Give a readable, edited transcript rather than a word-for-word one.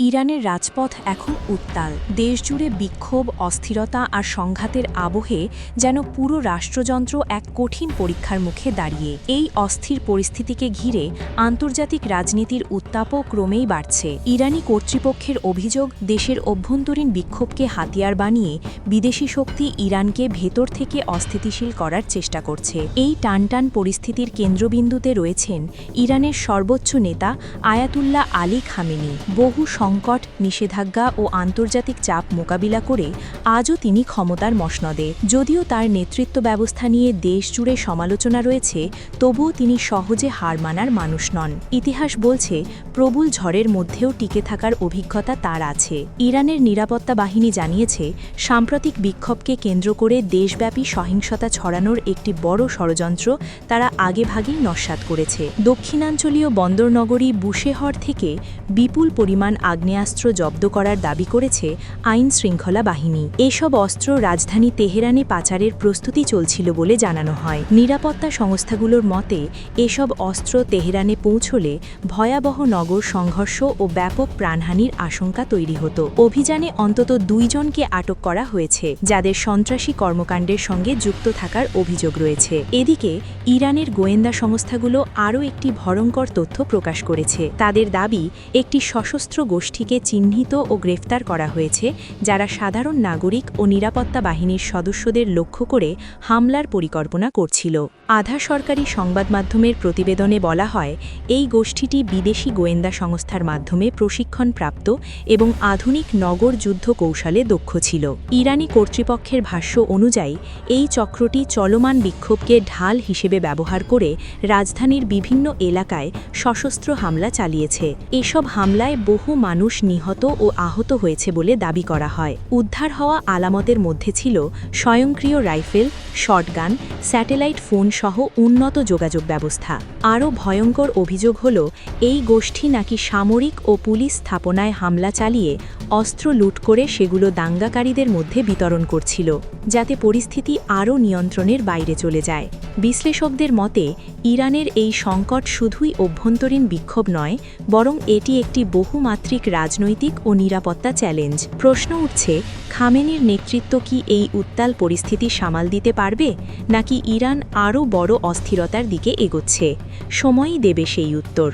ইরানের রাজপথ এখন উত্তাল। দেশজুড়ে বিক্ষোভ, অস্থিরতা আর সংঘাতের আবহে যেন পুরো রাষ্ট্রযন্ত্র এক কঠিন পরীক্ষার মুখে দাঁড়িয়ে। এই অস্থির পরিস্থিতিকে ঘিরে আন্তর্জাতিক রাজনীতির উত্তাপও ক্রমেই বাড়ছে। ইরানি কর্তৃপক্ষের অভিযোগ, দেশের অভ্যন্তরীণ বিক্ষোভকে হাতিয়ার বানিয়ে বিদেশি শক্তি ইরানকে ভেতর থেকে অস্থিতিশীল করার চেষ্টা করছে। এই টানটান পরিস্থিতির কেন্দ্রবিন্দুতে রয়েছেন ইরানের সর্বোচ্চ নেতা আয়াতুল্লাহ আলী খামেনি। বহু সংকট, নিষেধাজ্ঞা ও আন্তর্জাতিক চাপ মোকাবিলা করে আজও তিনি ক্ষমতার মসনদে। যদিও তার নেতৃত্ব ব্যবস্থা নিয়ে দেশজুড়ে সমালোচনা রয়েছে, তবুও তিনি সহজে হার মানার মানুষ নন। ইতিহাস বলছে, প্রবল ঝড়ের মধ্যেও টিকে থাকার অভিজ্ঞতা তার আছে। ইরানের নিরাপত্তা বাহিনী জানিয়েছে, সাম্প্রতিক বিক্ষোভকে কেন্দ্র করে দেশব্যাপী সহিংসতা ছড়ানোর একটি বড় ষড়যন্ত্র তারা আগেভাগেই নস্যাৎ করেছে। দক্ষিণাঞ্চলীয় বন্দরনগরী বুশেহর থেকে বিপুল পরিমাণ আগ্নেয়াস্ত্র জব্দ করার দাবি করেছে আইন শৃঙ্খলা বাহিনী। এসব অস্ত্র রাজধানী তেহরানে পাচারের প্রস্তুতি চলছিল বলে জানানো হয়। নিরাপত্তা সংস্থাগুলোর মতে, এসব অস্ত্র তেহরানে পৌঁছলে ভয়াবহ নগর সংঘর্ষ ও ব্যাপক প্রাণহানির আশঙ্কা তৈরি হতো। অভিযানে অন্তত 2 জনকে আটক করা হয়েছে, যাদের সন্ত্রাসী কর্মকাণ্ডের সঙ্গে যুক্ত থাকার অভিযোগ রয়েছে। এদিকে ইরানের গোয়েন্দা সংস্থাগুলো আরও একটি ভয়ঙ্কর তথ্য প্রকাশ করেছে। তাদের দাবি, একটি সশস্ত্র গোষ্ঠীকে চিহ্নিত ও গ্রেফতার করা হয়েছে, যারা সাধারণ নাগরিক ও নিরাপত্তা বাহিনীর সদস্যদের লক্ষ্য করে হামলার পরিকল্পনা করছিল। আধা সরকারি সংবাদ মাধ্যমের প্রতিবেদনে বলা হয়, এই গোষ্ঠীটি বিদেশি গোয়েন্দা সংস্থার মাধ্যমে প্রশিক্ষণপ্রাপ্ত এবং আধুনিক নগর যুদ্ধ কৌশলে দক্ষ ছিল। ইরানি কর্তৃপক্ষের ভাষ্য অনুযায়ী, এই চক্রটি চলমান বিক্ষোভকে ঢাল হিসেবে ব্যবহার করে রাজধানীর বিভিন্ন এলাকায় সশস্ত্র হামলা চালিয়েছে। এসব হামলায় বহু মানুষ নিহত ও আহত হয়েছে বলে দাবি করা হয়। উদ্ধার হওয়া আলামতের মধ্যে ছিল স্বয়ংক্রিয় রাইফেল, শটগান, স্যাটেলাইট ফোন সহ উন্নত যোগাযোগ ব্যবস্থা। আরও ভয়ঙ্কর অভিযোগ হল, এই গোষ্ঠী নাকি সামরিক ও পুলিশ স্থাপনায় হামলা চালিয়ে অস্ত্র লুট করে সেগুলো দাঙ্গাকারীদের মধ্যে বিতরণ করছিল, যাতে পরিস্থিতি আরও নিয়ন্ত্রণের বাইরে চলে যায়। বিশ্লেষকদের মতে, ইরানের এই সংকট শুধুই অভ্যন্তরীণ বিক্ষোভ নয়, বরং এটি একটি বহুমাত্রিক রাজনৈতিক ও নিরাপত্তা চ্যালেঞ্জ। প্রশ্ন উঠছে, খামেনির নেতৃত্ব কি এই উত্তাল পরিস্থিতি সামাল দিতে পারবে, নাকি ইরান আরও বড় অস্থিরতার দিকে এগোচ্ছে? সময়ই দেবে সেই উত্তর।